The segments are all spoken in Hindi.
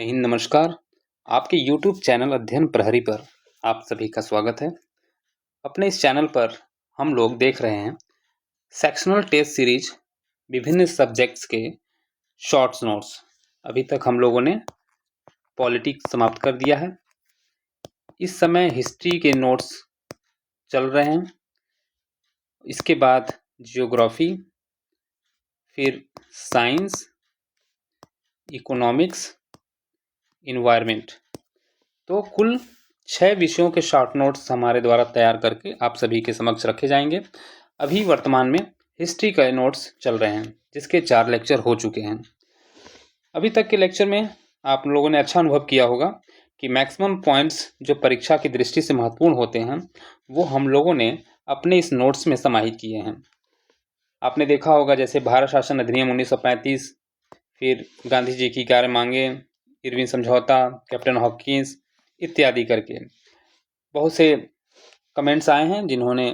जय हिंद, नमस्कार। आपके YouTube चैनल अध्ययन प्रहरी पर आप सभी का स्वागत है। अपने इस चैनल पर हम लोग देख रहे हैं सेक्शनल टेस्ट सीरीज विभिन्न सब्जेक्ट्स के शॉर्ट्स नोट्स। अभी तक हम लोगों ने पॉलिटिक्स समाप्त कर दिया है। इस समय हिस्ट्री के नोट्स चल रहे हैं। इसके बाद जियोग्राफी, फिर साइंस, इकोनॉमिक्स, इन्वायरमेंट। तो कुल 6 विषयों के शॉर्ट नोट्स हमारे द्वारा तैयार करके आप सभी के समक्ष रखे जाएंगे। अभी वर्तमान में हिस्ट्री के नोट्स चल रहे हैं, जिसके 4 लेक्चर हो चुके हैं। अभी तक के लेक्चर में आप लोगों ने अच्छा अनुभव किया होगा कि मैक्सिमम पॉइंट्स जो परीक्षा की दृष्टि से महत्वपूर्ण होते हैं वो हम लोगों ने अपने इस नोट्स में समाहित किए हैं। आपने देखा होगा जैसे भारत शासन अधिनियम 1935, फिर गांधी जी की 11 मांगे, इरविन समझौता, कैप्टन हॉकिंस इत्यादि करके बहुत से कमेंट्स आए हैं जिन्होंने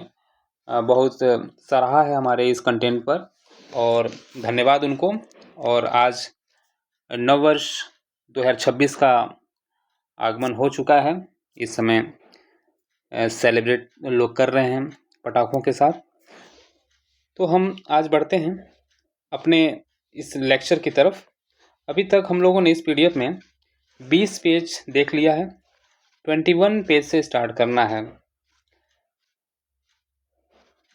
बहुत सराहा है हमारे इस कंटेंट पर, और धन्यवाद उनको। और आज नव वर्ष 2026 का आगमन हो चुका है। इस समय सेलिब्रेट लोग कर रहे हैं पटाखों के साथ। तो हम आज बढ़ते हैं अपने इस लेक्चर की तरफ। अभी तक हम लोगों ने इस पीडीएफ में 20 पेज देख लिया है। 21 पेज से स्टार्ट करना है।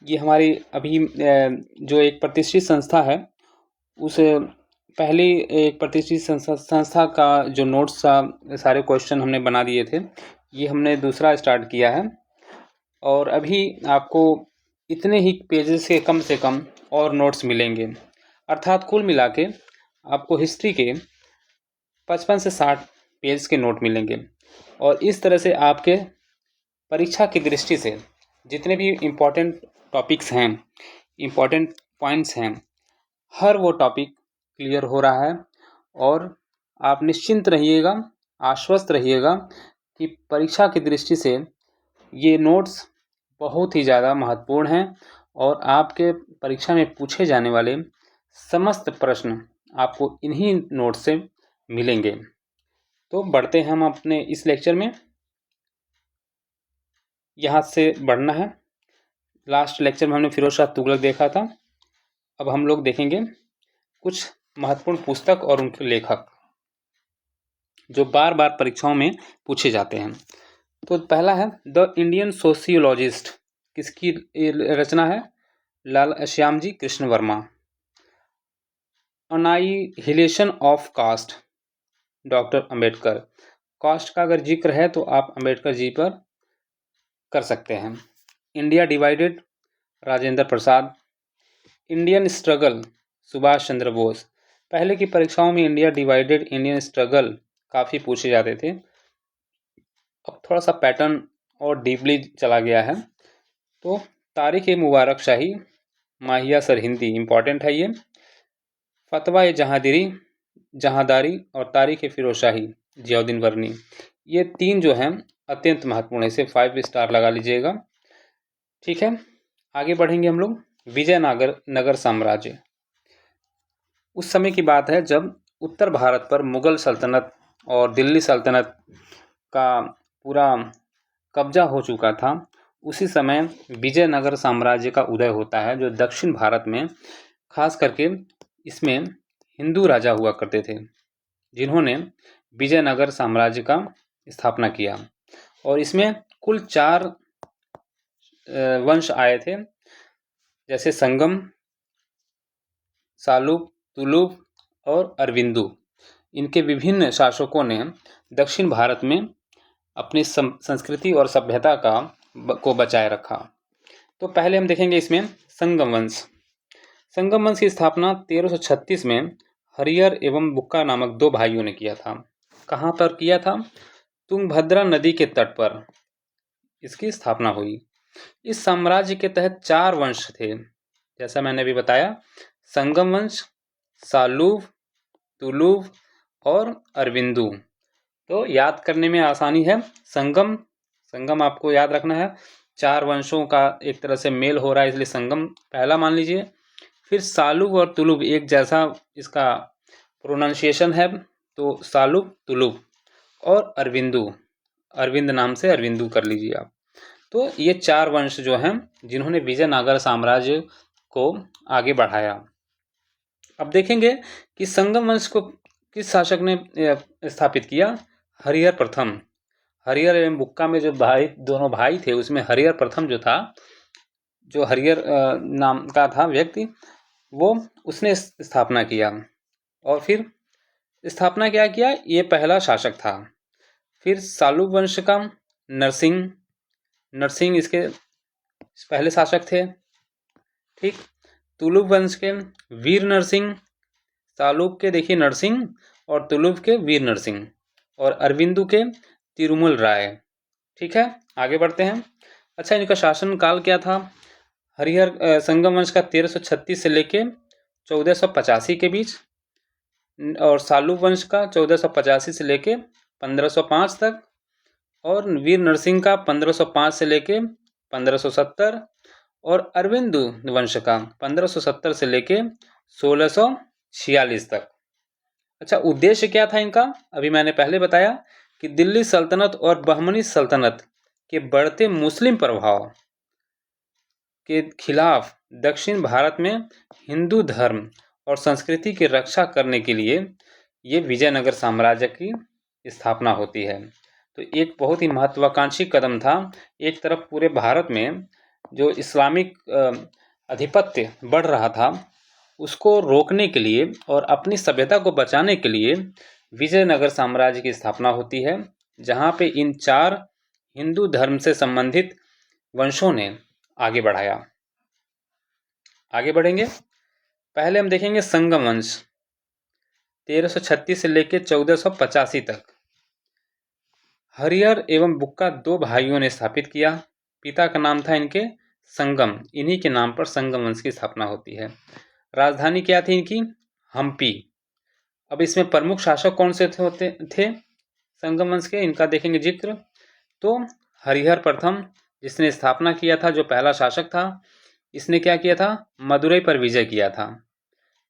ये हमारी अभी जो एक प्रतिष्ठित संस्था है, उस पहली एक प्रतिष्ठित संस्था का जो नोट्स था, सारे क्वेश्चन हमने बना दिए थे। ये हमने दूसरा स्टार्ट किया है और अभी आपको इतने ही पेजेस के कम से कम और नोट्स मिलेंगे। अर्थात कुल मिला के आपको हिस्ट्री के 55 से 60 पेज के नोट मिलेंगे। और इस तरह से आपके परीक्षा की दृष्टि से जितने भी इम्पोर्टेंट टॉपिक्स हैं, इम्पोर्टेंट पॉइंट्स हैं, हर वो टॉपिक क्लियर हो रहा है। और आप निश्चिंत रहिएगा, आश्वस्त रहिएगा कि परीक्षा की दृष्टि से ये नोट्स बहुत ही ज़्यादा महत्वपूर्ण हैं और आपके परीक्षा में पूछे जाने वाले समस्त प्रश्न आपको इन्हीं नोट से मिलेंगे। तो बढ़ते हैं हम अपने इस लेक्चर में। यहाँ से बढ़ना है। लास्ट लेक्चर में हमने फिरोज शाह तुगलक देखा था। अब हम लोग देखेंगे कुछ महत्वपूर्ण पुस्तक और उनके लेखक जो बार बार परीक्षाओं में पूछे जाते हैं। तो पहला है द इंडियन सोशियोलॉजिस्ट। किसकी रचना है? Lal Shyamji Krishna Varma. Annihilation of caste, doctor Ambedkar. Caste का अगर जिक्र है तो आप अंबेडकर जी पर कर सकते हैं। India divided, Rajendra Prasad. Indian struggle, Subhash Chandra Bose. पहले की परीक्षाओं में इंडिया डिवाइडेड, इंडियन स्ट्रगल काफ़ी पूछे जाते थे। अब थोड़ा सा पैटर्न और डीपली चला गया है। तो तारीख ए मुबारक शाही, माहिया सरहिंदी, इम्पॉर्टेंट है ये। फतवा ए जहादारी और तारीख ए फिरोज शाही, जियाउद्दीन वर्नी। ये 3 जो हैं अत्यंत महत्वपूर्ण है, इसे 5 स्टार लगा लीजिएगा। ठीक है, आगे बढ़ेंगे हम लोग। विजयनगर साम्राज्य। उस समय की बात है जब उत्तर भारत पर मुगल सल्तनत और दिल्ली सल्तनत का पूरा कब्जा हो चुका था। उसी समय विजयनगर साम्राज्य का उदय होता है, जो दक्षिण भारत में, खास करके इसमें हिंदू राजा हुआ करते थे जिन्होंने विजयनगर साम्राज्य का स्थापना किया। और इसमें कुल 4 वंश आए थे, जैसे संगम, सालुब, तुलुब और अरविंदु। इनके विभिन्न शासकों ने दक्षिण भारत में अपनी संस्कृति और सभ्यता को बचाए रखा। तो पहले हम देखेंगे इसमें संगम वंश। संगम वंश की स्थापना 1336 में हरिहर एवं बुक्का नामक 2 भाइयों ने किया था। कहाँ पर किया था? तुंगभद्रा नदी के तट पर इसकी स्थापना हुई। इस साम्राज्य के तहत 4 वंश थे, जैसा मैंने अभी बताया, संगम वंश, सालुब, तुलुब और अरविंदु। तो याद करने में आसानी है। संगम आपको याद रखना है। 4 वंशों का एक तरह से मेल हो रहा है, इसलिए संगम पहला मान लीजिए। फिर सालुब और तुलुब एक जैसा इसका प्रोनाउंसिएशन है, तो सालुब, तुलुब और अरविंद नाम से अरविंदु कर लीजिए आप। तो ये 4 वंश जो हैं जिन्होंने विजयनगर साम्राज्य को आगे बढ़ाया। अब देखेंगे कि संगम वंश को किस शासक ने स्थापित किया। हरिहर प्रथम। हरिहर एवं बुक्का में जो दोनों भाई थे उसमें हरिहर प्रथम जो था, जो हरिहर नाम का था व्यक्ति, वो उसने स्थापना किया। और फिर स्थापना क्या किया, ये पहला शासक था। फिर सालुब वंश का नरसिंह इसके पहले शासक थे। ठीक। तुलुब वंश के वीर नरसिंह, सालुब के देखिए नरसिंह और तुलुब के वीर नरसिंह, और अरविंदु के तिरुमल राय। ठीक है, आगे बढ़ते हैं। अच्छा, इनका शासन काल क्या था। हरिहर संगम वंश का 1336 से लेके 1485 के बीच, और सालुब वंश का 1485 से लेके 1505 तक, और वीर नरसिंह का 1505 से लेके 1570, और अरविंदु वंश का 1570 से लेके 1646 तक। अच्छा, उद्देश्य क्या था इनका, अभी मैंने पहले बताया कि दिल्ली सल्तनत और बहमनी सल्तनत के बढ़ते मुस्लिम प्रभाव के खिलाफ दक्षिण भारत में हिंदू धर्म और संस्कृति की रक्षा करने के लिए ये विजयनगर साम्राज्य की स्थापना होती है। तो एक बहुत ही महत्वाकांक्षी कदम था। एक तरफ पूरे भारत में जो इस्लामिक आधिपत्य बढ़ रहा था उसको रोकने के लिए और अपनी सभ्यता को बचाने के लिए विजयनगर साम्राज्य की स्थापना होती है, जहाँ पे इन 4 हिंदू धर्म से संबंधित वंशों ने आगे बढ़ाया। आगे बढ़ेंगे, पहले हम देखेंगे संगम वंश 1336 से लेकर 1485 तक। हरिहर एवं बुक्का 2 भाइयों ने स्थापित किया। पिता का नाम था इनके संगम, इन्हीं के नाम पर संगम वंश की स्थापना होती है। राजधानी क्या थी इनकी, हम्पी। अब इसमें प्रमुख शासक कौन से थे संगम वंश के, इनका देखेंगे जिक्र। तो हरिहर प्रथम, जिसने स्थापना किया था, जो पहला शासक था, इसने क्या किया था, मदुरई पर विजय किया था।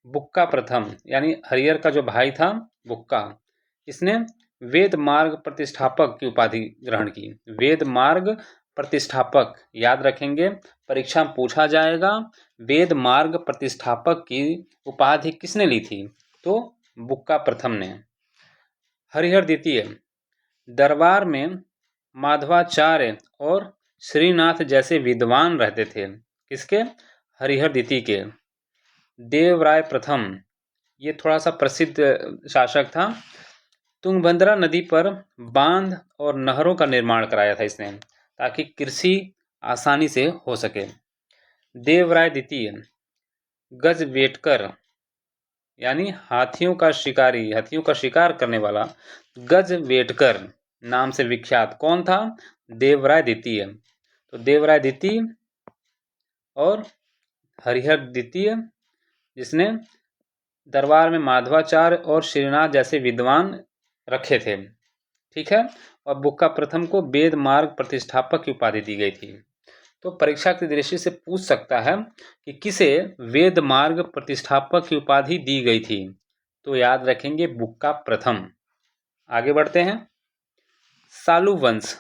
बुक्का प्रथम यानी हरिहर का जो भाई था बुक्का, इसने वेद मार्ग प्रतिष्ठापक की उपाधि ग्रहण की। वेद मार्ग प्रतिष्ठापक, याद रखेंगे, परीक्षा में पूछा जाएगा, वेद मार्ग प्रतिष्ठापक की उपाधि किसने ली थी, तो बुक्का प्रथम ने। हरिहर द्वितीय, दरबार में माधवाचार्य और श्रीनाथ जैसे विद्वान रहते थे। किसके, हरिहर द्वितीय के। देवराय प्रथम, ये थोड़ा सा प्रसिद्ध शासक था। तुंगभद्रा नदी पर बांध और नहरों का निर्माण कराया था इसने, ताकि कृषि आसानी से हो सके। देवराय द्वितीय गजवेटकर यानी हाथियों का शिकारी, हाथियों का शिकार करने वाला गजवेटकर नाम से विख्यात कौन था, देवराय द्वितीय। तो देवराय द्वितीय और हरिहर द्वितीय, जिसने दरबार में माधवाचार्य और श्रीनाथ जैसे विद्वान रखे थे। ठीक है, और बुक्का प्रथम को वेद मार्ग प्रतिष्ठापक की उपाधि दी गई थी। तो परीक्षा की दृष्टि से पूछ सकता है कि किसे वेद मार्ग प्रतिष्ठापक की उपाधि दी गई थी, तो याद रखेंगे बुक्का प्रथम। आगे बढ़ते हैं, सालुब वंश,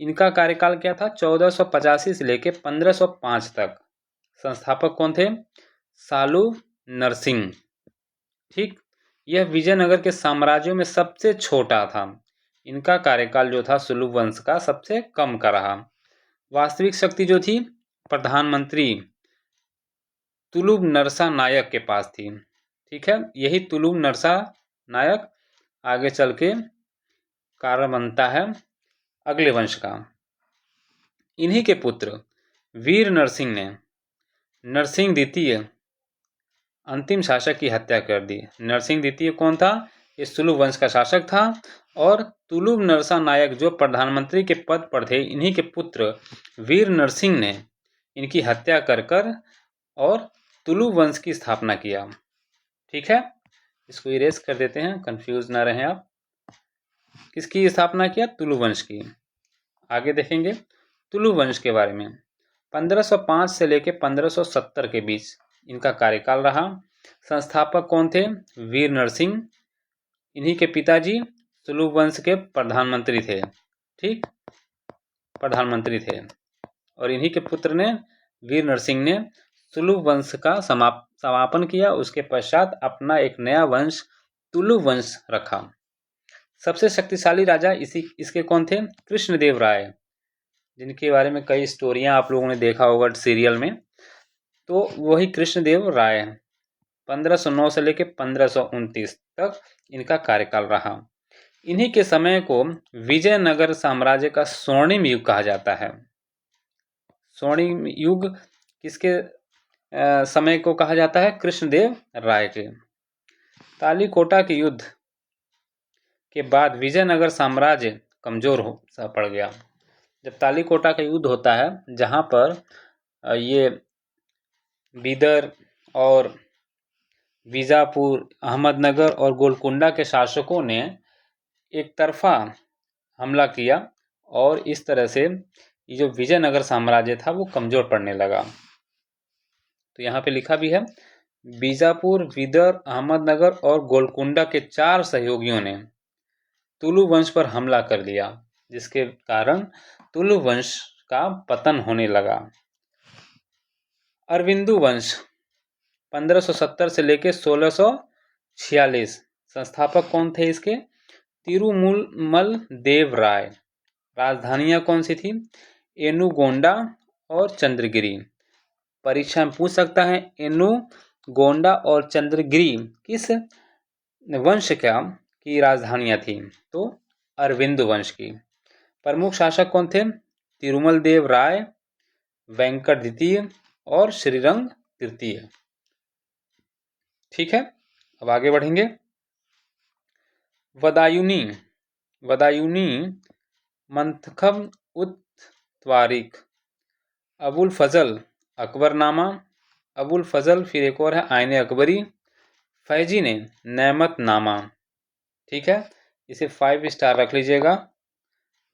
इनका कार्यकाल क्या था, 1485 से लेकर 1505 तक। संस्थापक कौन थे, सालुब नरसिंह। ठीक, यह विजयनगर के साम्राज्यों में सबसे छोटा था। इनका कार्यकाल जो था सुलुब वंश का सबसे कम का रहा। वास्तविक शक्ति जो थी प्रधानमंत्री तुलुब नरसा नायक के पास थी। ठीक है, यही तुलुब नरसा नायक आगे चल के कारण बनता है अगले वंश का। इन्हीं के पुत्र वीर नरसिंह ने नरसिंह द्वितीय अंतिम शासक की हत्या कर दी। नरसिंह द्वितीय कौन था, ये सुलुब वंश का शासक था, और तुलुब नरसा नायक जो प्रधानमंत्री के पद पर थे, इन्हीं के पुत्र वीर नरसिंह ने इनकी हत्या कर और तुलुब वंश की स्थापना किया। ठीक है, इसको इरेज कर देते हैं, कंफ्यूज ना रहें आप। किसकी स्थापना किया, तुलुब वंश की। आगे देखेंगे तुलुब वंश के बारे में। 1505 से लेकर 1570 के बीच इनका कार्यकाल रहा। संस्थापक कौन थे, वीर नरसिंह। इन्हीं के पिताजी तुलुव वंश के प्रधानमंत्री थे। ठीक, प्रधानमंत्री थे। और इन्हीं के पुत्र ने, वीर नरसिंह ने तुलुव वंश का समापन किया। उसके पश्चात अपना एक नया वंश तुलुव वंश रखा। सबसे शक्तिशाली राजा इसके कौन थे? कृष्णदेव राय, जिनके बारे में कई स्टोरियां आप लोगों ने देखा होगा सीरियल में। तो वही कृष्णदेव राय 1509 से लेकर 1529 तक इनका कार्यकाल रहा। इन्हीं के समय को विजयनगर साम्राज्य का स्वर्णिम युग कहा जाता है। स्वर्णिम युग किसके समय को कहा जाता है? कृष्णदेव राय के। तालीकोटा के युद्ध के बाद विजयनगर साम्राज्य कमजोर पड़ गया। जब तालीकोटा का युद्ध होता है, जहां पर ये बीदर और बीजापुर, अहमदनगर और गोलकुंडा के शासकों ने एक तरफा हमला किया और इस तरह से ये जो विजयनगर साम्राज्य था वो कमजोर पड़ने लगा। तो यहाँ पे लिखा भी है, बीजापुर, बीदर, अहमदनगर और गोलकुंडा के 4 सहयोगियों ने तुलु वंश पर हमला कर दिया, जिसके कारण तुलु वंश का पतन होने लगा। अरविंदु वंश 1570 से लेकर 1646। संस्थापक कौन थे इसके? तिरुमल देव राय। राजधानियां कौन सी थी? एनुगोंडा और चंद्रगिरी। परीक्षा में पूछ सकता है, एनुगोंडा और चंद्रगिरी किस वंश की राजधानियां थी? तो अरविंद वंश की। प्रमुख शासक कौन थे? तिरुमल देव राय, वेंकट द्वितीय और श्रीरंग तृतीय। ठीक है, अब आगे बढ़ेंगे। वदायूनी, मंतखब उत त्वारिक, अबुल फजल, अकबरनामा, अबुल फजल, फिर एक और है आईने अकबरी, फैजी ने नेमतनामा। ठीक है, इसे 5 स्टार रख लीजिएगा।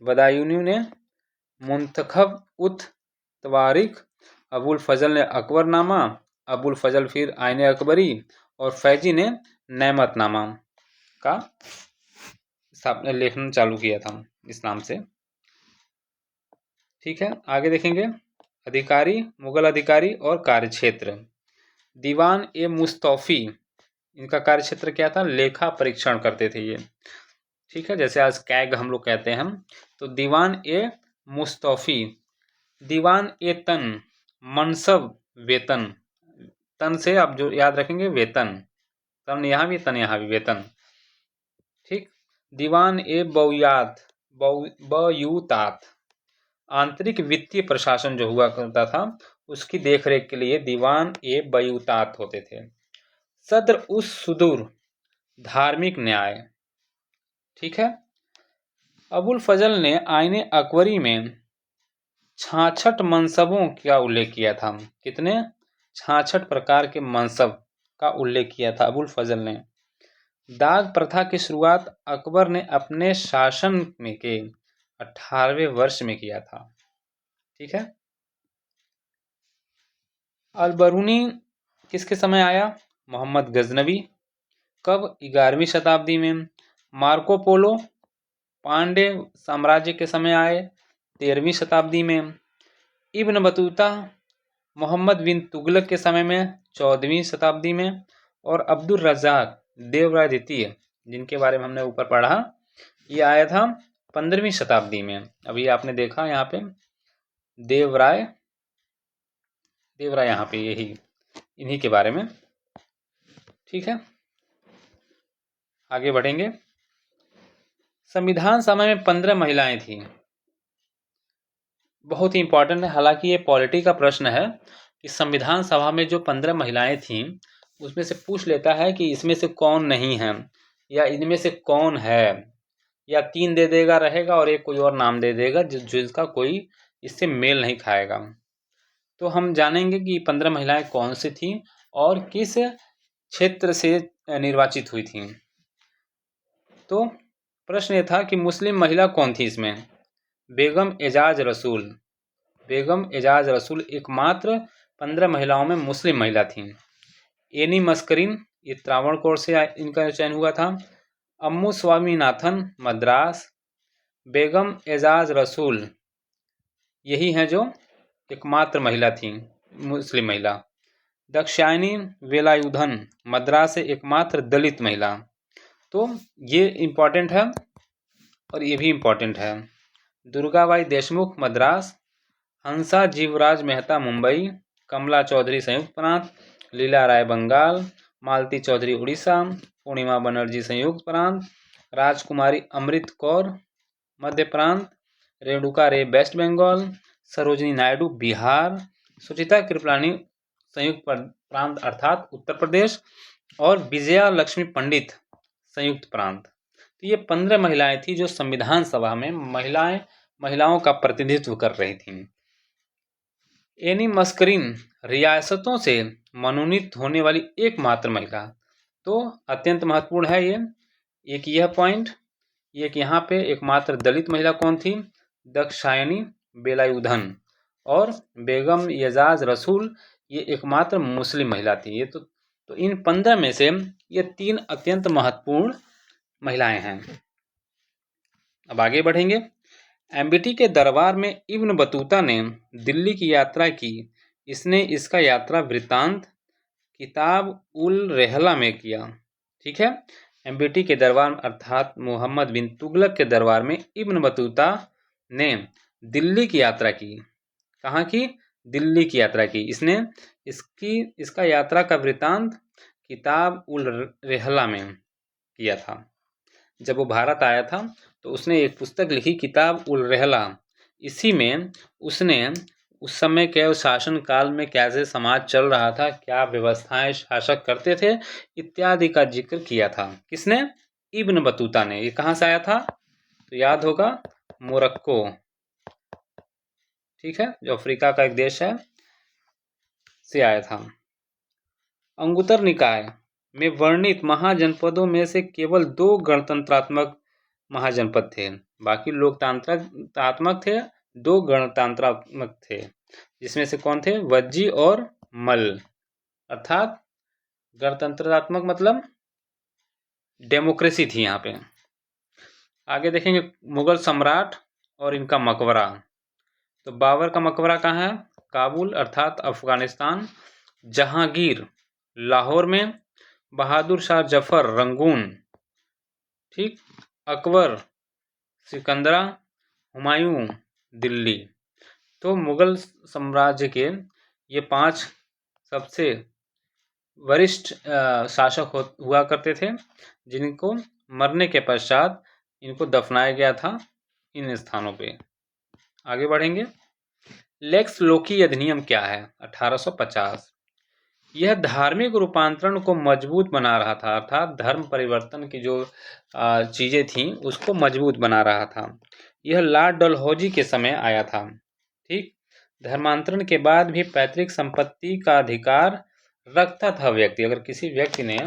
बदायूनी ने मुंतखब उत तवारिक, अबुल फजल ने अकबरनामा, अबुल फजल फिर आईने अकबरी और फैजी ने नेमतनामा का लेखन चालू किया था इस नाम से। ठीक है, आगे देखेंगे। अधिकारी, मुगल अधिकारी और कार्यक्षेत्र। दीवान ए मुस्तौफी, इनका कार्यक्षेत्र क्या था? लेखा परीक्षण करते थे ये। ठीक है, जैसे आज कैग हम लोग कहते हैं हम। तो दीवान ए मुस्तौफी, दीवान ए तन, मनसब वेतन। तन से आप जो याद रखेंगे वेतन, तन यहाँ भी, तन यहाँ भी, वेतन। ठीक, दीवान ए बयूतात, आंतरिक वित्तीय प्रशासन जो हुआ करता था उसकी देखरेख के लिए दीवान ए बयूतात होते थे। सद्र उस सुदूर, धार्मिक न्याय। ठीक है, अबुल फजल ने आईने अकबरी में 66 मनसबों का उल्लेख किया था। कितने? 66 प्रकार के मनसब का उल्लेख किया था अबुल फजल ने। दाग प्रथा की शुरुआत अकबर ने अपने शासन में के 18वें वर्ष में किया था। ठीक है, अलबरूनी किसके समय आया? मोहम्मद गजनवी। कब? 11वीं शताब्दी में। मार्को पोलो पांडे साम्राज्य के समय आए 13वीं शताब्दी में। इब्न बतूता मोहम्मद बिन तुगलक के समय में 14वीं शताब्दी में। और अब्दुल रज़ाक देवराय द्वितीय, जिनके बारे में हमने ऊपर पढ़ा, ये आया था 15वीं शताब्दी में। अभी आपने देखा यहाँ पे देवराय यहाँ पे यही इन्हीं के बारे में। ठीक है, आगे बढ़ेंगे। संविधान सभा में 15 महिलाएं थी। बहुत ही इंपॉर्टेंट है, हालांकि ये पॉलिटी का प्रश्न है कि संविधान सभा में जो 15 महिलाएं थीं उसमें से पूछ लेता है कि इसमें से कौन नहीं है या इनमें से कौन है, या 3 दे देगा रहेगा और एक कोई और नाम दे देगा जिसका कोई इससे मेल नहीं खाएगा। तो हम जानेंगे कि 15 महिलाएं कौन सी थीं और किस क्षेत्र से निर्वाचित हुई थीं। तो प्रश्न ये था कि मुस्लिम महिला कौन थी इसमें? बेगम एजाज रसूल। बेगम एजाज रसूल एकमात्र 15 महिलाओं में मुस्लिम महिला थीं। एनी मस्करीन, ये त्रावणकोर से इनका चयन हुआ था। अम्मू स्वामीनाथन मद्रास, बेगम एजाज रसूल, यही हैं जो एकमात्र महिला थी मुस्लिम महिला। दाक्षायणी वेलायुधन मद्रास से एकमात्र दलित महिला। तो ये इम्पॉर्टेंट है और ये भी इम्पॉर्टेंट है। दुर्गाबाई देशमुख मद्रास, हंसा जीवराज मेहता मुंबई, कमला चौधरी संयुक्त प्रांत, लीला राय बंगाल, मालती चौधरी उड़ीसा, पूर्णिमा बनर्जी संयुक्त प्रांत, राजकुमारी अमृत कौर मध्य प्रांत, रेणुका रे वेस्ट बंगाल, सरोजिनी नायडू बिहार, सुचिता कृपलानी संयुक्त प्रांत अर्थात उत्तर प्रदेश, और विजया लक्ष्मी पंडित संयुक्त प्रांत। तो ये 15 महिलाएं थी जो संविधान सभा में महिलाओं का प्रतिनिधित्व कर रही थीं। एनी मस्करीन रियासतों से मनोनीत होने वाली एकमात्र महिला। तो अत्यंत महत्वपूर्ण है ये। एक यह पॉइंट, एक यहाँ पे एकमात्र दलित महिला कौन थी? दाक्षायणी वेलायुधन। और बेगम एजाज रसूल ये एकमात्र मुस्लिम महिला थी। ये तो इन 15 में से ये 3 अत्यंत महत्वपूर्ण महिलाएं हैं। अब आगे बढ़ेंगे। एमबीटी के दरबार में इब्न बतूता ने दिल्ली की यात्रा की। इसने इसका यात्रा वृत्तांत किताब उल रेहला में किया। ठीक है, एमबीटी के दरबार अर्थात मोहम्मद बिन तुगलक के दरबार में इब्न बतूता ने दिल्ली की यात्रा की। कहाँ की? दिल्ली की यात्रा की। इसने इसका यात्रा का वृत्तांत किताब उल रेहला में किया था। जब वो भारत आया था तो उसने एक पुस्तक लिखी किताब उल रेहला। इसी में उसने उस समय के शासन काल में कैसे समाज चल रहा था, क्या व्यवस्थाएं शासक करते थे इत्यादि का जिक्र किया था। किसने? इब्न बतूता ने। ये कहाँ से आया था? तो याद होगा, मोरक्को। ठीक है, जो अफ्रीका का एक देश है से आया था। अंगुत्तर निकाय में वर्णित महाजनपदों में से केवल 2 गणतंत्रात्मक महाजनपद थे। बाकी लोकतांत्रात्मक थे, 2 गणतंत्रात्मक थे। जिसमें से कौन थे? वज्जी और मल। अर्थात गणतंत्रात्मक मतलब डेमोक्रेसी थी यहाँ पे। आगे देखेंगे मुगल सम्राट और इनका मकबरा। तो बाबर का मकबरा कहाँ है? काबुल अर्थात अफगानिस्तान। जहांगीर लाहौर में, बहादुर शाह जफर रंगून, ठीक, अकबर सिकंदरा, हुमायूं दिल्ली। तो मुगल साम्राज्य के ये 5 सबसे वरिष्ठ शासक हुआ करते थे, जिनको मरने के पश्चात इनको दफनाया गया था इन स्थानों पे। आगे बढ़ेंगे। लेक्स लोकी अधिनियम क्या है? 1850। यह धार्मिक रूपांतरण को मजबूत बना रहा था, अर्थात धर्म परिवर्तन की जो चीज़ें थीं उसको मजबूत बना रहा था। यह लॉर्ड डलहौजी के समय आया था। ठीक, धर्मांतरण के बाद भी पैतृक संपत्ति का अधिकार रखता था व्यक्ति। अगर किसी व्यक्ति ने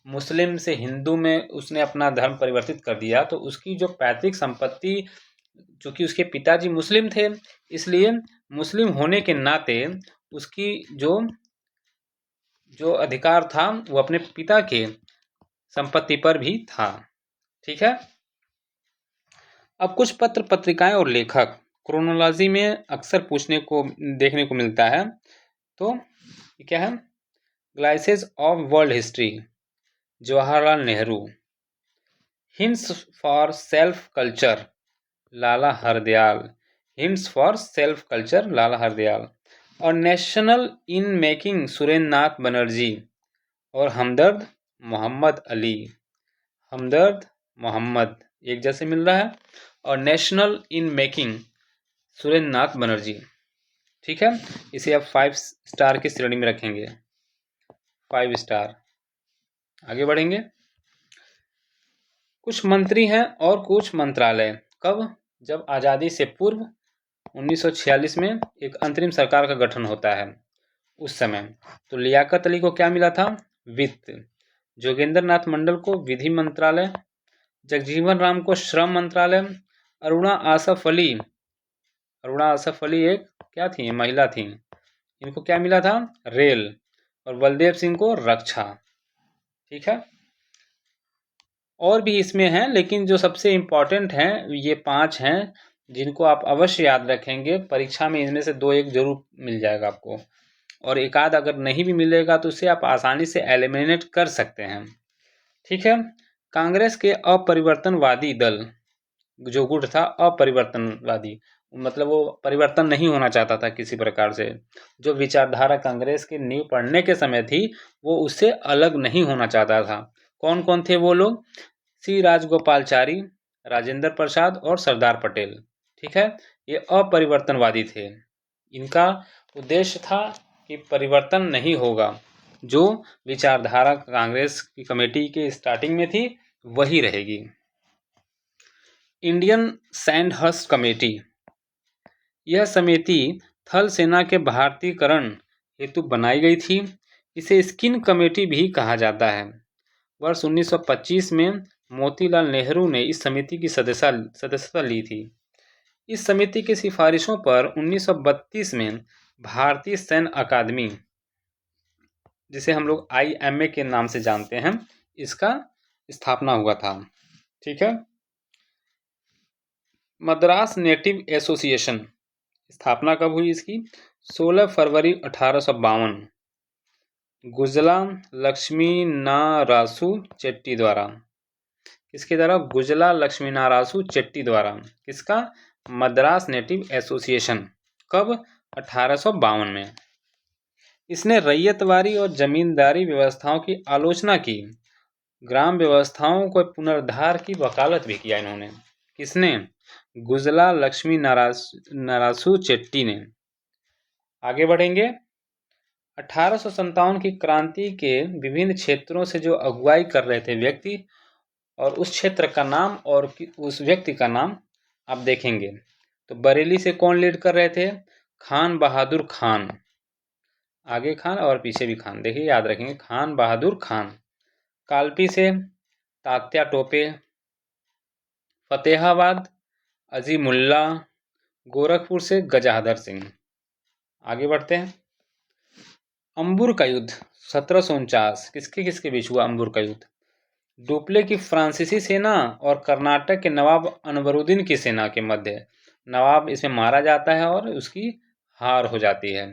मुस्लिम से हिंदू में उसने अपना धर्म परिवर्तित कर दिया तो उसकी जो पैतृक संपत्ति, चूँकि उसके पिताजी मुस्लिम थे इसलिए मुस्लिम होने के नाते उसकी जो अधिकार था वो अपने पिता के संपत्ति पर भी था। ठीक है। अब कुछ पत्र पत्रिकाएं और लेखक क्रोनोलॉजी में अक्सर देखने को मिलता है। तो क्या है? Glimpses of world history Jawaharlal Nehru, hints for self culture Lala Hardayal, hints for self culture Lala Hardayal, और national in making Surendra Nath Banerjee, और हमदर्द मोहम्मद अली। हमदर्द मोहम्मद एक जैसे मिल रहा है, और national in making Surendra Nath Banerjee. ठीक है, इसे आप 5 स्टार की श्रेणी में रखेंगे, 5 स्टार। आगे बढ़ेंगे। कुछ मंत्री हैं और कुछ मंत्रालय। कब? जब आज़ादी से पूर्व 1946 में एक अंतरिम सरकार का गठन होता है उस समय। तो लियाकत अली को क्या मिला था? वित्त। जोगेंद्र नाथ मंडल को विधि मंत्रालय, जगजीवन राम को श्रम मंत्रालय, अरुणा आसफ अली एक क्या थी? महिला थी। इनको क्या मिला था? रेल। और बलदेव सिंह को रक्षा। ठीक है। और भी इसमें हैं, लेकिन जो सबसे इम्पॉर्टेंट हैं ये 5 हैं जिनको आप अवश्य याद रखेंगे। परीक्षा में इनमें से 2-1 जरूर मिल जाएगा आपको, और एक आध अगर नहीं भी मिलेगा तो उसे आप आसानी से एलिमिनेट कर सकते हैं। ठीक है। कांग्रेस के अपरिवर्तनवादी दल जो गुट था, अपरिवर्तनवादी मतलब वो परिवर्तन नहीं होना चाहता था किसी प्रकार से। जो विचारधारा कांग्रेस की नींव पड़ने के समय थी वो उससे अलग नहीं होना चाहता था। कौन कौन थे वो लोग? सी राजगोपालचारी, राजेंद्र प्रसाद और सरदार पटेल। ठीक है, ये अपरिवर्तनवादी थे। इनका उद्देश्य था कि परिवर्तन नहीं होगा, जो विचारधारा कांग्रेस की कमेटी के स्टार्टिंग में थी वही रहेगी। इंडियन सैंडहर्स्ट कमेटी, यह समिति थल सेना के भारतीयकरण हेतु बनाई गई थी। इसे स्किन कमेटी भी कहा जाता है। वर्ष 1925 में मोतीलाल नेहरू ने इस समिति की सदस्यता ली थी। इस समिति की सिफारिशों पर 1932 में भारतीय सैन्य अकादमी, जिसे हम लोग IMA के नाम से जानते हैं, इसका स्थापना हुआ था। ठीक है। मद्रास नेटिव एसोसिएशन, स्थापना कब हुई इसकी? 16 फरवरी 1852 गुजला लक्ष्मी नारासु चेट्टी द्वारा। किसके द्वारा? गुजला लक्ष्मी नारासु चेट्टी द्वारा। किसका? Madras native association. कब? 1852 में। इसने रैयतवारी और जमींदारी व्यवस्थाओं की आलोचना की। ग्राम व्यवस्थाओं को पुनरुद्धार की वकालत भी किया इन्होंने। किसने? गुजला लक्ष्मी नारासु चेट्टी ने। आगे बढ़ेंगे। 1857 की क्रांति के विभिन्न क्षेत्रों से जो अगुवाई कर रहे थे व्यक्ति, और उस क्षेत्र का नाम और उस व्यक्ति का नाम आप देखेंगे। तो बरेली से कौन लीड कर रहे थे? खान बहादुर खान। आगे खान और पीछे भी खान, देखिए याद रखेंगे, खान बहादुर खान। कालपी से तात्या टोपे। फतेहाबाद अजीमुल्ला। गोरखपुर से गजाधर सिंह। आगे बढ़ते हैं। अंबुर का युद्ध 1749 किसके किसके बीच हुआ? अंबुर का युद्ध डुप्ले की फ्रांसीसी सेना और कर्नाटक के नवाब अनवरुद्दीन की सेना के मध्य। नवाब इसमें मारा जाता है और उसकी हार हो जाती है।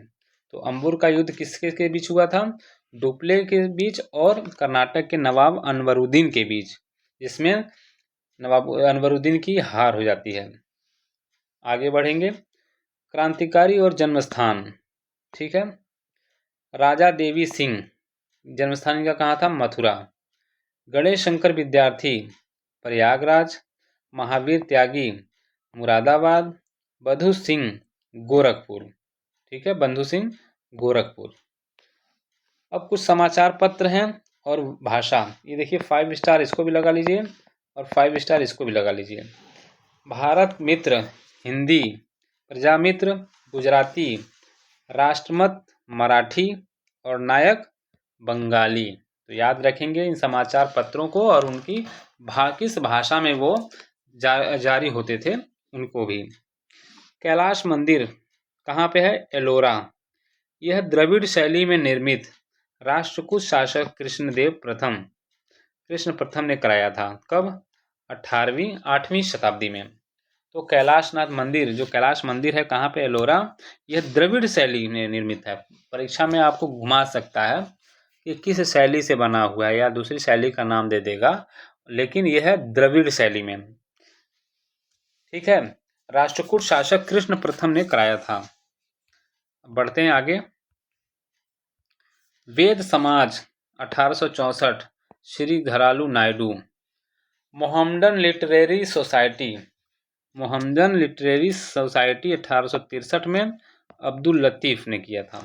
तो अंबुर का युद्ध किसके के बीच हुआ था? डुप्ले के बीच और कर्नाटक के नवाब अनवरुद्दीन के बीच, जिसमें नवाब अनवरुद्दीन की हार हो जाती है। आगे बढ़ेंगे। क्रांतिकारी और जन्मस्थान। ठीक है। राजा देवी सिंह, जन्मस्थान इनका कहाँ था? मथुरा। गणेश शंकर विद्यार्थी प्रयागराज। महावीर त्यागी मुरादाबाद। बंधु सिंह गोरखपुर। ठीक है, बंधु सिंह गोरखपुर। अब कुछ समाचार पत्र हैं और भाषा। ये देखिए 5 स्टार इसको भी लगा लीजिए और 5 स्टार इसको भी लगा लीजिए। भारत मित्र हिंदी, प्रजामित्र गुजराती, राष्ट्रमत मराठी और नायक बंगाली। तो याद रखेंगे इन समाचार पत्रों को और उनकी किस भाषा में वो जारी होते थे उनको भी। कैलाश मंदिर कहाँ पे है? एलोरा। यह द्रविड़ शैली में निर्मित राष्ट्रकूट शासक कृष्ण प्रथम ने कराया था। कब? 8वीं शताब्दी में। तो कैलाशनाथ मंदिर, जो कैलाश मंदिर है कहाँ पे? एलोरा। यह द्रविड़ शैली में निर्मित है। परीक्षा में आपको घुमा सकता है कि किस शैली से बना हुआ है, या दूसरी शैली का नाम दे देगा, लेकिन यह है द्रविड़ शैली में। ठीक है। राष्ट्रकूट शासक कृष्ण प्रथम ने कराया था। बढ़ते हैं आगे। Veda Samaj 1864 Shri Dharalu Naidu. Mohammedan literary society 1863 में अब्दुल लतीफ ने किया था।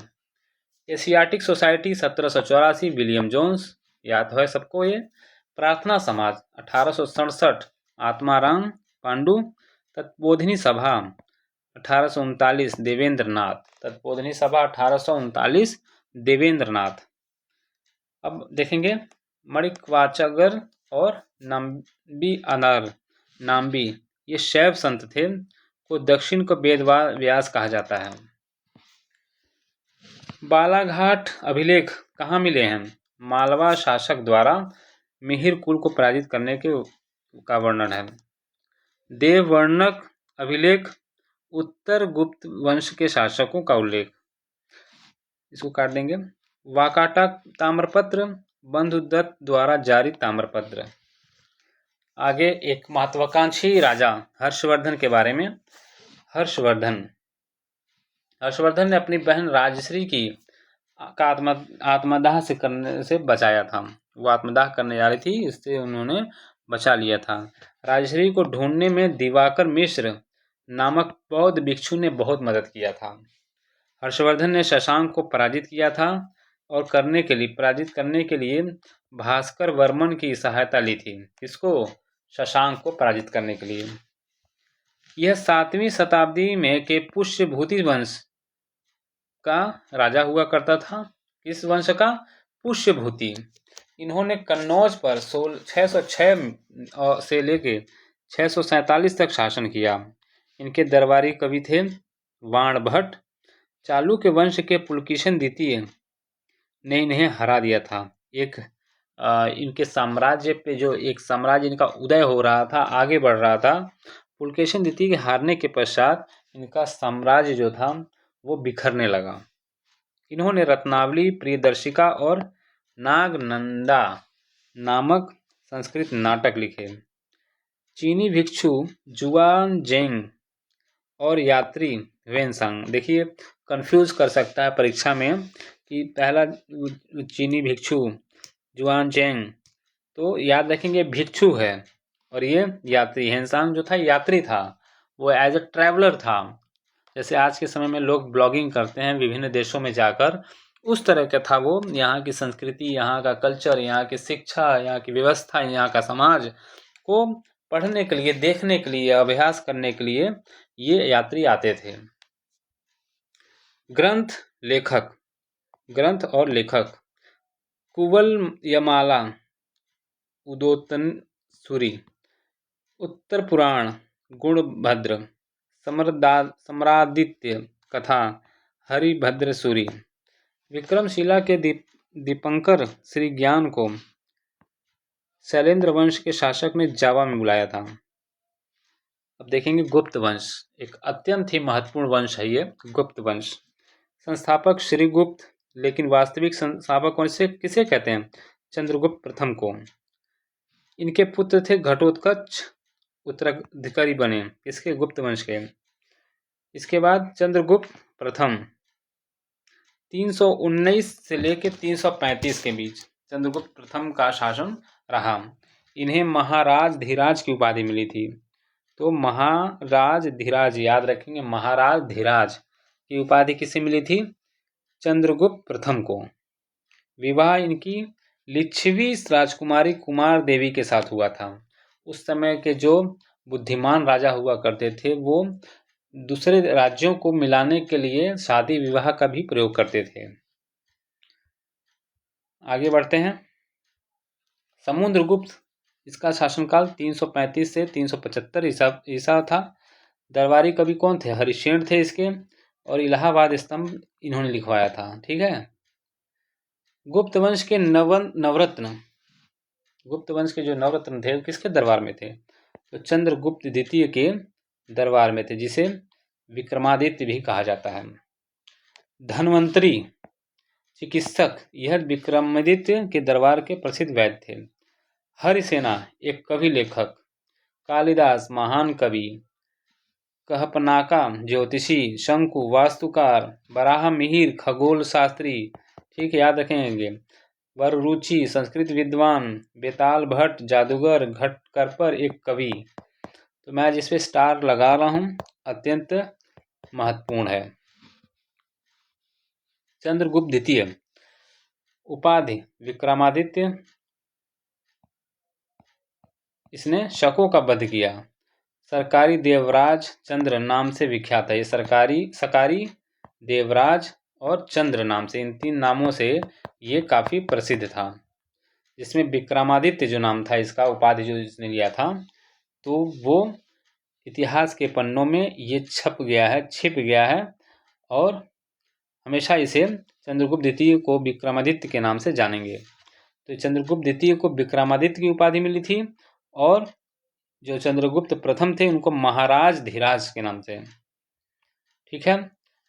एशियाटिक सोसाइटी 1784 विलियम जोन्स, याद है सबको ये। प्रार्थना समाज 1867 आत्माराम पांडु। तत्बोधिनी सभा 1839 देवेंद्र नाथ। अब देखेंगे मणिकवाचागर और नाम्बी, ये शैव संत थे। को दक्षिण को वेद व्यास कहा जाता है। बालाघाट अभिलेख कहाँ मिले हैं? मालवा शासक द्वारा मिहिर कुल को पराजित करने के का वर्णन है। देववर्णक अभिलेख, उत्तर गुप्त वंश के शासकों का उल्लेख, इसको काट देंगे। वाकाटक ताम्रपत्र, बंधुदत्त द्वारा जारी ताम्रपत्र। आगे एक महत्वाकांक्षी राजा हर्षवर्धन के बारे में। हर्षवर्धन ने अपनी बहन राजश्री की का आत्मदाह से बचाया था। वो आत्मदाह करने जा रही थी, इससे उन्होंने बचा लिया था। राजश्री को ढूंढने में दिवाकर मिश्र नामक बौद्ध भिक्षु ने बहुत मदद किया था। हर्षवर्धन ने शशांक को पराजित किया था और पराजित करने के लिए भास्कर वर्मन की सहायता ली थी। किसको? शशांक को पराजित करने के लिए। यह 7वीं शताब्दी में के पुष्यभूति वंश का राजा हुआ करता था। किस वंश का? पुष्यभूति। इन्होंने कन्नौज पर 606 से लेके 647 तक शासन किया। इनके दरबारी कवि थे वाण भट्ट। चालुक्य वंश के पुलकेशिन द्वितीय ने इन्हें हरा दिया था। इनके साम्राज्य पे जो एक साम्राज्य इनका उदय हो रहा था, आगे बढ़ रहा था, पुलकेशिन द्वितीय के हारने के पश्चात इनका साम्राज्य जो था वो बिखरने लगा। इन्होंने रत्नावली, प्रियदर्शिका और नागनंदा नामक संस्कृत नाटक लिखे। चीनी भिक्षु जुआनजेंग और यात्री वेनसांग, देखिए कंफ्यूज कर सकता है परीक्षा में कि पहला चीनी भिक्षु जुआनजेंग, तो याद रखेंगे भिक्षु है और ये यात्री। हेनसांग जो था यात्री था, वो एज अ ट्रैवलर था। जैसे आज के समय में लोग ब्लॉगिंग करते हैं विभिन्न देशों में जाकर, उस तरह का था वो। यहाँ की संस्कृति, यहाँ का कल्चर, यहाँ की शिक्षा, यहाँ की व्यवस्था, यहाँ का समाज को पढ़ने के लिए, देखने के लिए, अभ्यास करने के लिए ये यात्री आते थे। ग्रंथ और लेखक कुवलयमाला उदोतनसूरी, उत्तर पुराण गुणभद्र, सम्रादित्य कथा हरिभद्रसूरी। विक्रमशिला के दीपंकर श्री ज्ञान को शैलेंद्र वंश के शासक ने जावा में बुलाया था। अब देखेंगे गुप्त वंश, एक अत्यंत ही महत्वपूर्ण वंश है ये गुप्त वंश। संस्थापक श्रीगुप्त, लेकिन वास्तविक संस्थापक कौन से किसे कहते हैं? चंद्रगुप्त प्रथम को। इनके पुत्र थे घटोत्कच, उत्तराधिकारी बने किसके? गुप्त वंश के। इसके बाद चंद्रगुप्त प्रथम 319 से लेकर 335 के बीच चंद्रगुप्त प्रथम का शासन रहा। इन्हें महाराज धीराज की उपाधि मिली थी। तो महाराज धीराज, याद रखेंगे, महाराज धीराज की उपाधि किसे मिली थी? चंद्रगुप्त प्रथम को। विवाह इनकी लिच्छवी राजकुमारी कुमार देवी के साथ हुआ था। उस समय के जो बुद्धिमान राजा हुआ करते थे वो दूसरे राज्यों को मिलाने के लिए शादी विवाह का भी प्रयोग करते थे। आगे बढ़ते हैं। समुद्रगुप्त, इसका शासनकाल 335 से 375 ईसा था। दरबारी कवि कौन थे? हरिशेन थे इसके, और इलाहाबाद स्तंभ इन्होंने लिखवाया था। ठीक है। गुप्त वंश के नवरत्न, गुप्त वंश के जो नवरत्न थे किसके दरबार में थे? तो चंद्रगुप्त द्वितीय के दरबार में थे, जिसे विक्रमादित्य भी कहा जाता है। धन्वंतरी चिकित्सक, यह विक्रमादित्य के दरबार के प्रसिद्ध वैद्य थे। हरिसेना एक कवि लेखक। कालिदास महान कवि। कहपनाका ज्योतिषी। शंकु वास्तुकार। बराह मिहिर खगोल शास्त्री, ठीक है, याद रखेंगे। वररुचि संस्कृत विद्वान। बेताल भट्ट जादूगर। घटकरपर एक कवि। तो मैं जिस पे स्टार लगा रहा हूँ अत्यंत महत्वपूर्ण है। चंद्रगुप्त द्वितीय उपाधि विक्रमादित्य, इसने शकों का वध किया। सरकारी देवराज चंद्र नाम से विख्यात है। ये सकारी देवराज और चंद्र नाम से, इन 3 नामों से ये काफी प्रसिद्ध था। जिसमें विक्रमादित्य जो नाम था इसका, उपाधि जो इसने लिया था, तो वो इतिहास के पन्नों में ये छिप गया है और हमेशा इसे चंद्रगुप्त द्वितीय को विक्रमादित्य के नाम से जानेंगे। तो चंद्रगुप्त द्वितीय को विक्रमादित्य की उपाधि मिली थी और जो चंद्रगुप्त प्रथम थे उनको महाराज धीराज के नाम से। ठीक है।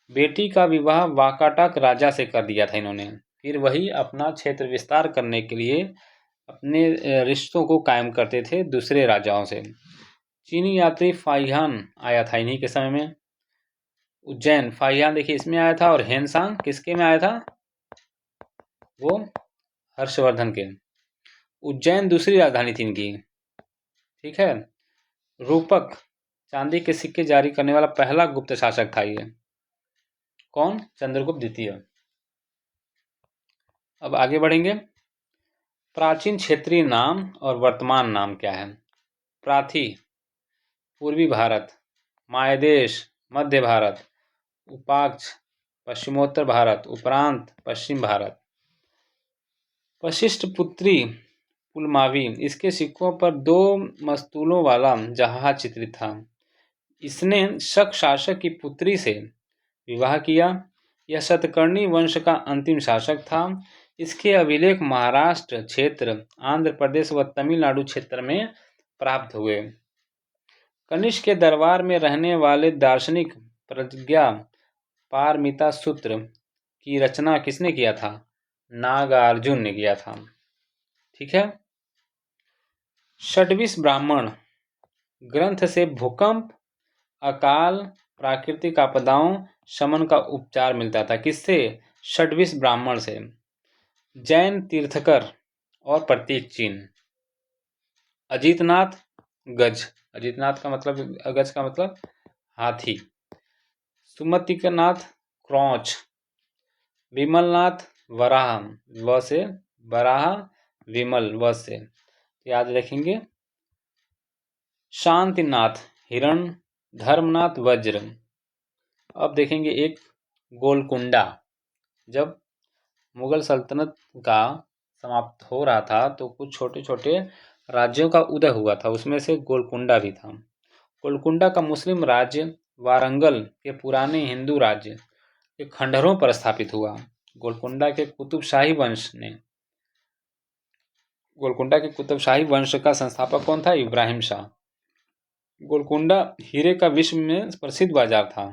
बेटी का विवाह वाकाटक राजा से कर दिया था इन्होंने। फिर वही अपना क्षेत्र विस्तार करने के लिए अपने रिश्तों को कायम करते थे दूसरे राजाओं से। चीनी यात्री फाहियान आया था इन्हीं के समय में। उज्जैन, फाहियान देखिए इसमें आया था, और हेनसांग किसके में आया था, वो हर्षवर्धन के। उज्जैन दूसरी राजधानी थी इनकी। ठीक है। रूपक, चांदी के सिक्के जारी करने वाला पहला गुप्त शासक था ये। कौन? चंद्रगुप्त द्वितीय। अब आगे बढ़ेंगे। प्राचीन क्षेत्रीय नाम और वर्तमान नाम क्या है? प्राथी पूर्वी भारत, मायदेश मध्य भारत, उपाक्ष पश्चिमोत्तर भारत, उपरांत पश्चिम भारत। वशिष्ठ पुत्री पुलमावी, इसके सिक्कों पर 2 मस्तूलों वाला जहाज चित्रित था। इसने शक शासक की पुत्री से विवाह किया। यह शतकर्णी वंश का अंतिम शासक था। इसके अभिलेख महाराष्ट्र क्षेत्र, आंध्र प्रदेश व तमिलनाडु क्षेत्र में प्राप्त हुए। कनिष्क के दरबार में रहने वाले दार्शनिक प्रज्ञा पारमिता सूत्र की रचना किसने किया था? नागार्जुन ने किया था। ठीक है। षड्विश ब्राह्मण ग्रंथ से भूकंप, अकाल, प्राकृतिक आपदाओं, शमन का उपचार मिलता था। किससे? षड्विश ब्राह्मण से। जैन तीर्थकर और प्रतीक चिन्ह। अजीतनाथ गज, अजीतनाथ का मतलब, गज का मतलब हाथी। सुमतिकनाथ क्रौच, विमलनाथ वराह, व से वराह, विमल व से याद रखेंगे। शांतिनाथ हिरण, धर्मनाथ वज्र। अब देखेंगे एक गोलकुंडा। जब मुगल सल्तनत का समाप्त हो रहा था तो कुछ छोटे छोटे राज्यों का उदय हुआ था, उसमें से गोलकुंडा भी था। गोलकुंडा का मुस्लिम राज्य वारंगल के पुराने हिंदू राज्य के खंडहरों पर स्थापित हुआ। गोलकुंडा के कुतुबशाही वंश का संस्थापक कौन था? इब्राहिम शाह। गोलकुंडा हीरे का विश्व में प्रसिद्ध बाजार था।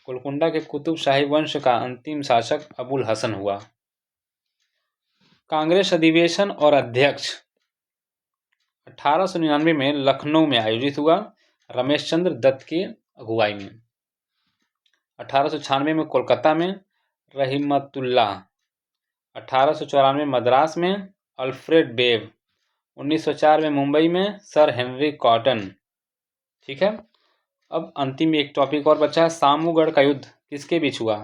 गोलकुंडा के कुतुबशाही वंश का अंतिम शासक अबुल हसन हुआ। कांग्रेस अधिवेशन और अध्यक्ष 1899 में लखनऊ में आयोजित हुआ, रमेश चंद्र दत्त की अगुवाई में। 1896 में कोलकाता में रहीमतुल्लाह, 1894 मद्रास में अल्फ्रेड बेव, 1904 में मुंबई में सर हेनरी कॉटन। ठीक है। अब अंतिम एक टॉपिक और बचा है, सामूगढ़ का युद्ध किसके बीच हुआ?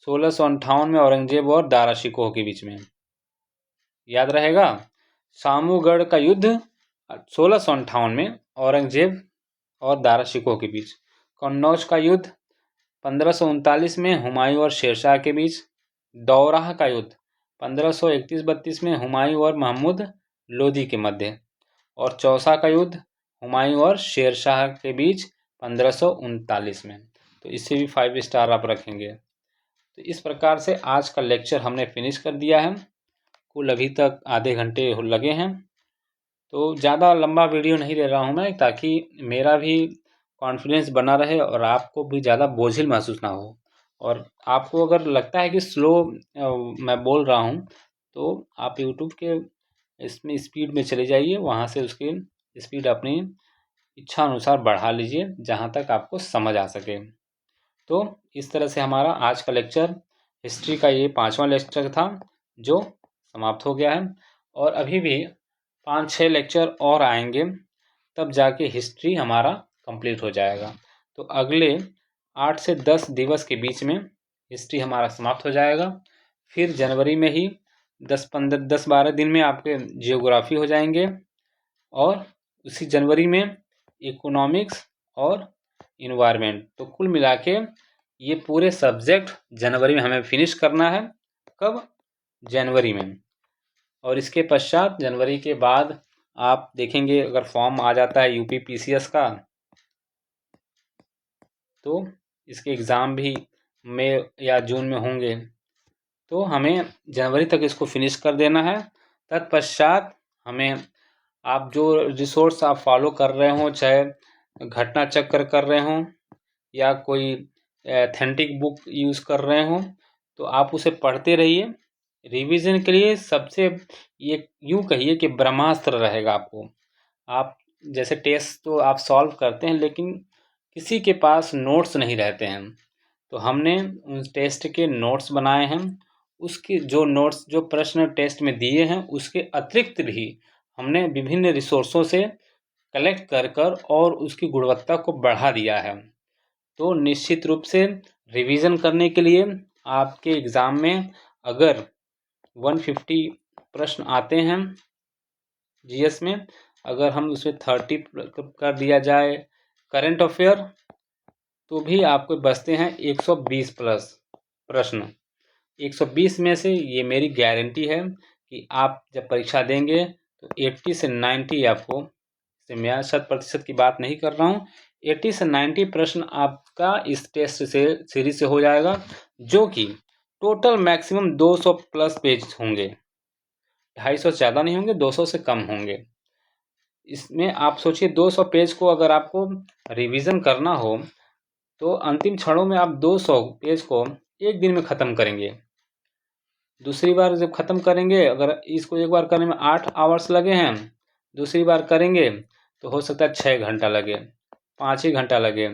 1658 में औरंगजेब और दारा शिकोह के बीच में। याद रहेगा, सामूगढ़ का युद्ध 1658 में औरंगजेब और दारा शिकोह के बीच। कन्नौज का युद्ध 1539 में हुमायूं और शेरशाह के बीच। दौराह का युद्ध 1531-32 में हुमायूं और महमूद लोदी के मध्य। और चौसा का युद्ध हुमायूं और शेरशाह के बीच 1539 में। तो इसे भी 5 स्टार आप रखेंगे। तो इस प्रकार से आज का लेक्चर हमने फिनिश कर दिया है। कुल अभी तक आधे घंटे लगे हैं। तो ज़्यादा लंबा वीडियो नहीं दे रहा हूँ मैं, ताकि मेरा भी कॉन्फिडेंस बना रहे और आपको भी ज़्यादा बोझिल महसूस ना हो। और आपको अगर लगता है कि स्लो मैं बोल रहा हूँ तो आप यूट्यूब के इसमें स्पीड में चले जाइए, वहाँ से उसकी स्पीड अपनी इच्छा अनुसार बढ़ा लीजिए जहाँ तक आपको समझ आ सके। तो इस तरह से हमारा आज का लेक्चर हिस्ट्री का ये 5वां लेक्चर था जो समाप्त हो गया है। और अभी भी 5-6 लेक्चर और आएंगे, तब जाके हिस्ट्री हमारा कंप्लीट हो जाएगा। तो अगले 8 से 10 दिवस के बीच में हिस्ट्री हमारा समाप्त हो जाएगा। फिर जनवरी में ही 10-12 दिन में आपके जियोग्राफी हो जाएंगे, और उसी जनवरी में इकोनॉमिक्स और इन्वायरमेंट। तो कुल मिला के ये पूरे सब्जेक्ट जनवरी में हमें फिनिश करना है। कब? जनवरी में। और इसके पश्चात जनवरी के बाद आप देखेंगे अगर फॉर्म आ जाता है यूपी पीसीएस का, तो इसके एग्ज़ाम भी मई या जून में होंगे। तो हमें जनवरी तक इसको फिनिश कर देना है। तत्पश्चात हमें आप जो रिसोर्स आप फॉलो कर रहे हो, चाहे घटना चक्र कर रहे हो या कोई ऑथेंटिक बुक यूज़ कर रहे हो, तो आप उसे पढ़ते रहिए। रिवीजन के लिए सबसे ये यूँ कहिए कि ब्रह्मास्त्र रहेगा आपको। आप जैसे टेस्ट तो आप सॉल्व करते हैं, लेकिन किसी के पास नोट्स नहीं रहते हैं, तो हमने उन टेस्ट के नोट्स बनाए हैं। उसके जो नोट्स जो प्रश्न टेस्ट में दिए हैं, उसके अतिरिक्त भी हमने विभिन्न रिसोर्सों से कलेक्ट कर और उसकी गुणवत्ता को बढ़ा दिया है। तो निश्चित रूप से रिवीजन करने के लिए आपके एग्ज़ाम में अगर 150 प्रश्न आते हैं जीएस में, अगर हम उसमें 30 कर दिया जाए करंट अफेयर, तो भी आपको बचते हैं 120 प्लस प्रश्न। 120 में से ये मेरी गारंटी है कि आप जब परीक्षा देंगे तो 80 से 90 आपको, से मैं 100% की बात नहीं कर रहा हूँ, 80 से 90 प्रश्न आपका इस टेस्ट से सीरीज से हो जाएगा, जो कि टोटल मैक्सिमम 200 प्लस पेज होंगे। 250 से ज़्यादा नहीं होंगे, 200 से कम होंगे। इसमें आप सोचिए 200 पेज को अगर आपको रिवीजन करना हो, तो अंतिम क्षणों में आप 200 पेज को एक दिन में ख़त्म करेंगे। दूसरी बार जब ख़त्म करेंगे, अगर इसको एक बार करने में 8 आवर्स लगे हैं, दूसरी बार करेंगे तो हो सकता है 6 घंटा लगे, 5 ही घंटा लगे,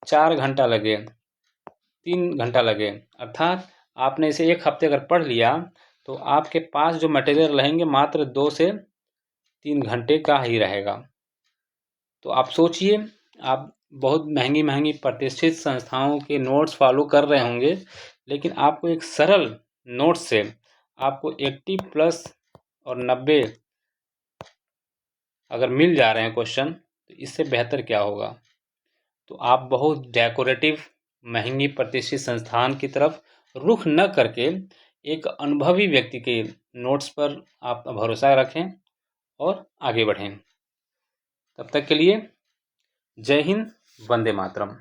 4 घंटा लगे, 3 घंटा लगे। अर्थात आपने इसे एक हफ्ते अगर पढ़ लिया, तो आपके पास जो मटेरियल रहेंगे मात्र 2 से 3 घंटे का ही रहेगा। तो आप सोचिए, आप बहुत महंगी महंगी प्रतिष्ठित संस्थाओं के नोट्स फॉलो कर रहे होंगे, लेकिन आपको एक सरल नोट्स से आपको 80 प्लस और 90 अगर मिल जा रहे हैं क्वेश्चन, तो इससे बेहतर क्या होगा। तो आप बहुत डेकोरेटिव महंगी प्रतिष्ठित संस्थान की तरफ रुख न करके एक अनुभवी व्यक्ति के नोट्स पर आप भरोसा रखें और आगे बढ़ें। तब तक के लिए जय हिंद, वंदे मातरम।